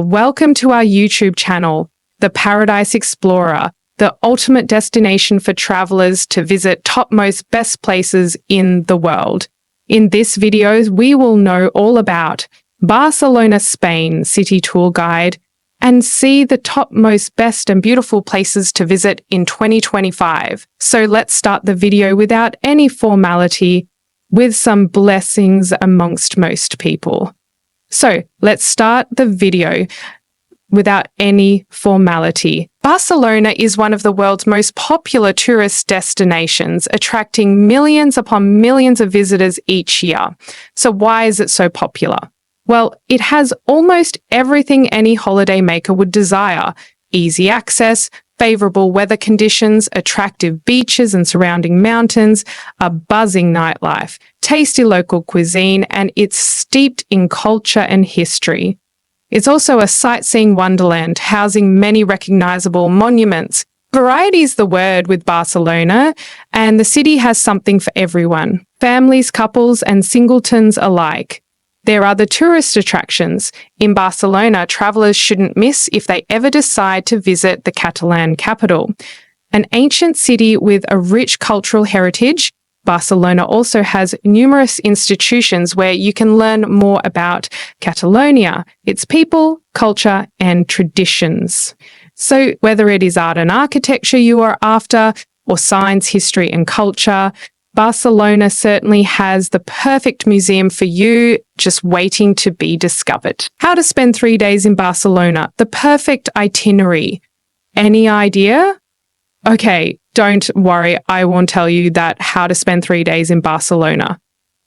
welcome to our YouTube channel, The Paradise Explorer, the ultimate destination for travelers to visit topmost best places in the world. In this video, we will know all about Barcelona, Spain city tour guide and see the topmost best and beautiful places to visit in 2025. So let's start the video without any formality, with some blessings amongst most people. So let's start the video without any formality. Barcelona is one of the world's most popular tourist destinations, attracting millions upon millions of visitors each year. So why is it so popular? Well, it has almost everything any holidaymaker would desire: easy access, favorable weather conditions, attractive beaches and surrounding mountains, a buzzing nightlife, tasty local cuisine, and it's steeped in culture and history. It's also a sightseeing wonderland, housing many recognizable monuments. Variety is the word with Barcelona, and the city has something for everyone, families, couples, and singletons alike. There are the tourist attractions. In Barcelona, travelers shouldn't miss if they ever decide to visit the Catalan capital. An ancient city with a rich cultural heritage, Barcelona also has numerous institutions where you can learn more about Catalonia, its people, culture, and traditions. So whether it is art and architecture you are after, or science, history, and culture, Barcelona certainly has the perfect museum for you, just waiting to be discovered. How to spend 3 days in Barcelona, the perfect itinerary. Any idea? Okay, don't worry, I won't tell you that how to spend 3 days in Barcelona.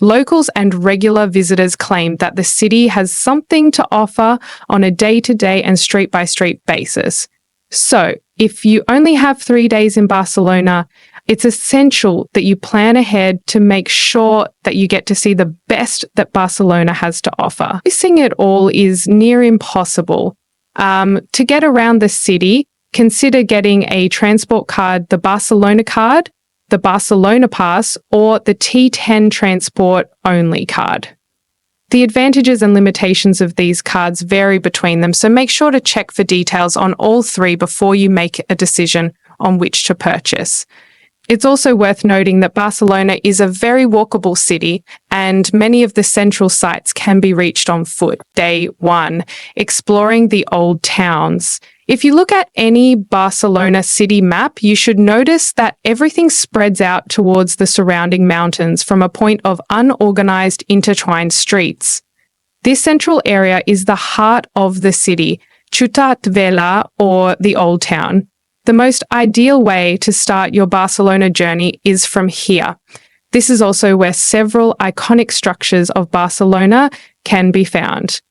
Locals and regular visitors claim that the city has something to offer on a day-to-day and street-by-street basis. So, if you only have 3 days in Barcelona, it's essential that you plan ahead to make sure that you get to see the best that Barcelona has to offer. Missing it all is near impossible. To get around the city, consider getting a transport card, the Barcelona card, the Barcelona Pass, or the T10 transport only card. The advantages and limitations of these cards vary between them, so make sure to check for details on all three before you make a decision on which to purchase. It's also worth noting that Barcelona is a very walkable city, and many of the central sites can be reached on foot. Day 1, exploring the old towns. If you look at any Barcelona city map, you should notice that everything spreads out towards the surrounding mountains from a point of unorganized, intertwined streets. This central area is the heart of the city, Ciutat Vella, or the Old Town. The most ideal way to start your Barcelona journey is from here. This is also where several iconic structures of Barcelona can be found.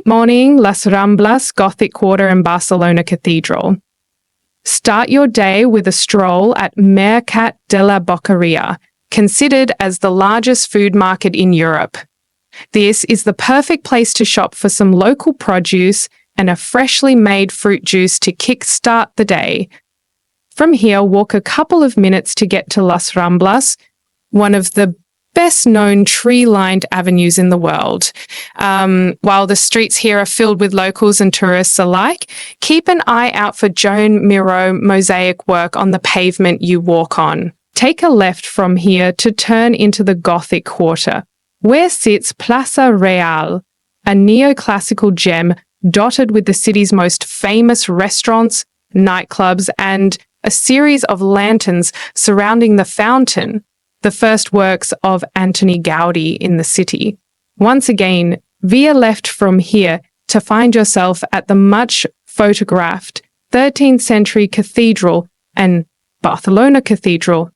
Morning, Las Ramblas, Gothic Quarter, and Barcelona Cathedral. Start your day with a stroll at Mercat de la Boqueria, considered as the largest food market in Europe. This is the perfect place to shop for some local produce and a freshly made fruit juice to kickstart the day. From here, walk a couple of minutes to get to Las Ramblas, one of the best-known tree-lined avenues in the world. While the streets here are filled with locals and tourists alike, keep an eye out for Joan Miró mosaic work on the pavement you walk on. Take a left from here to turn into the Gothic Quarter, where sits Plaça Real, a neoclassical gem dotted with the city's most famous restaurants, nightclubs, and a series of lanterns surrounding the fountain, the first works of Antoni Gaudí in the city. Once again, veer left from here to find yourself at the much photographed 13th century cathedral and Barcelona Cathedral.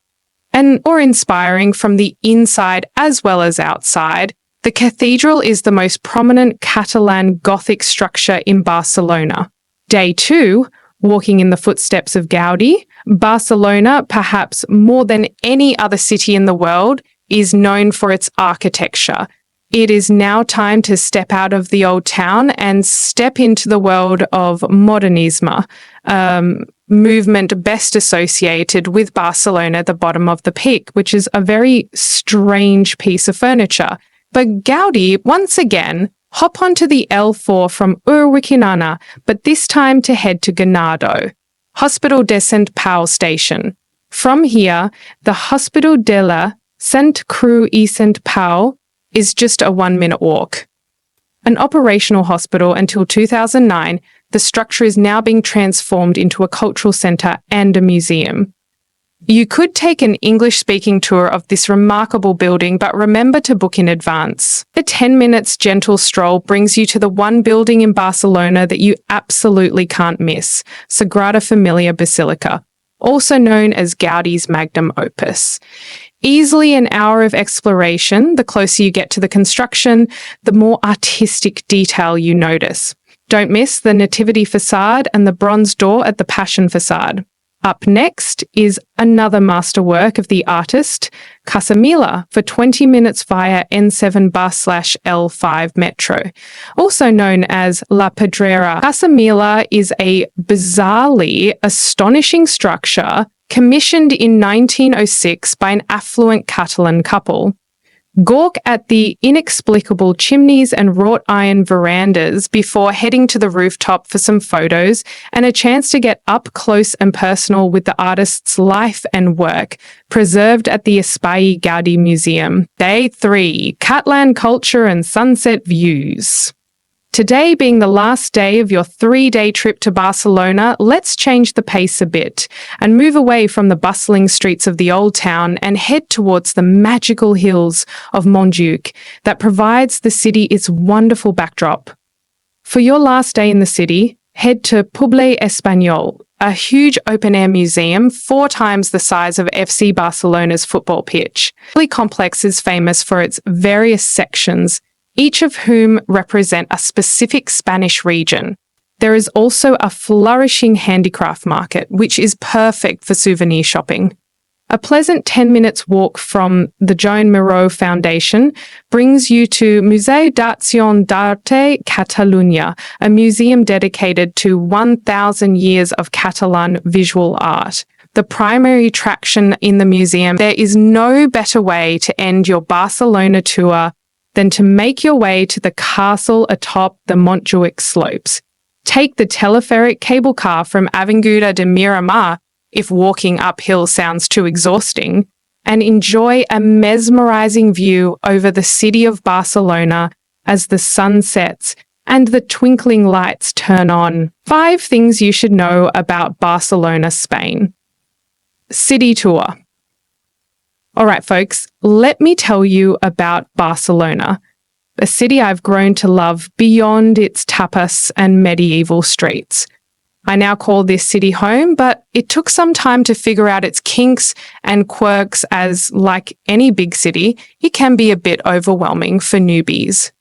And more inspiring from the inside as well as outside, the cathedral is the most prominent Catalan Gothic structure in Barcelona. Day 2, walking in the footsteps of Gaudí, Barcelona, perhaps more than any other city in the world, is known for its architecture. It is now time to step out of the old town and step into the world of modernisme, movement best associated with Barcelona, the bottom of the peak, which is a very strange piece of furniture. But Gaudí, once again, hop onto the L4 from Urwikinana, but this time to head to Ganado, Hospital de Sant Pau station. From here, the Hospital de la Sant Creu i Sant Pau is just a 1-minute walk. An operational hospital until 2009, the structure is now being transformed into a cultural centre and a museum. You could take an English-speaking tour of this remarkable building, but remember to book in advance. A 10 minutes gentle stroll brings you to the one building in Barcelona that you absolutely can't miss, Sagrada Familia Basilica, also known as Gaudi's magnum opus. Easily an hour of exploration, the closer you get to the construction, the more artistic detail you notice. Don't miss the Nativity facade and the bronze door at the Passion facade. Up next is another masterwork of the artist, Casa Mila, for 20 minutes via N7 bus/L5 metro, also known as La Pedrera. Casa Mila is a bizarrely astonishing structure commissioned in 1906 by an affluent Catalan couple. Gawk at the inexplicable chimneys and wrought iron verandas before heading to the rooftop for some photos and a chance to get up close and personal with the artist's life and work, preserved at the Espai Gaudi Museum. Day 3, Catalan culture and sunset views. Today being the last day of your 3-day trip to Barcelona, let's change the pace a bit and move away from the bustling streets of the old town and head towards the magical hills of Montjuïc that provides the city its wonderful backdrop. For your last day in the city, head to Poble Espanyol, a huge open-air museum 4 times the size of FC Barcelona's football pitch. The complex is famous for its various sections, each of whom represent a specific Spanish region. There is also a flourishing handicraft market, which is perfect for souvenir shopping. A pleasant 10 minutes walk from the Joan Miró Foundation brings you to Museu d'Acció d'Arte Catalunya, a museum dedicated to 1,000 years of Catalan visual art. The primary attraction in the museum, there is no better way to end your Barcelona tour than to make your way to the castle atop the Montjuïc slopes. Take the teleferic cable car from Avinguda de Miramar, if walking uphill sounds too exhausting, and enjoy a mesmerizing view over the city of Barcelona as the sun sets and the twinkling lights turn on. 5 things you should know about Barcelona, Spain. City tour. All right, folks, let me tell you about Barcelona, a city I've grown to love beyond its tapas and medieval streets. I now call this city home, but it took some time to figure out its kinks and quirks as, like any big city, it can be a bit overwhelming for newbies.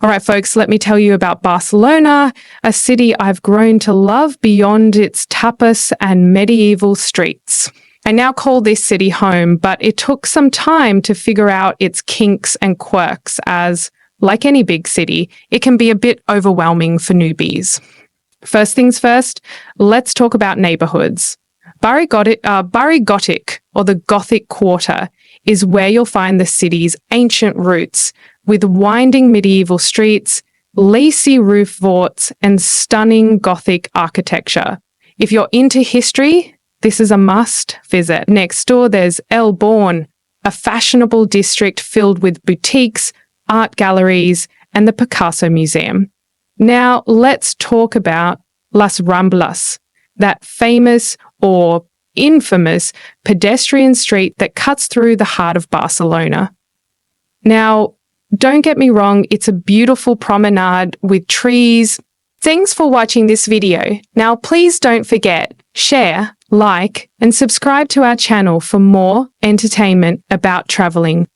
All right, folks, let me tell you about Barcelona, a city I've grown to love beyond its tapas and medieval streets. I now call this city home, but it took some time to figure out its kinks and quirks as, like any big city, it can be a bit overwhelming for newbies. First things first, let's talk about neighbourhoods. Barri Gothic, or the Gothic Quarter, is where you'll find the city's ancient roots, with winding medieval streets, lacy roof vaults, and stunning Gothic architecture. If you're into history, this is a must visit. Next door, there's El Born, a fashionable district filled with boutiques, art galleries, and the Picasso Museum. Now, let's talk about Las Ramblas, that famous or infamous pedestrian street that cuts through the heart of Barcelona. Now, don't get me wrong, it's a beautiful promenade with trees. Thanks for watching this video. Now, please don't forget, share, like, and subscribe to our channel for more entertainment about traveling.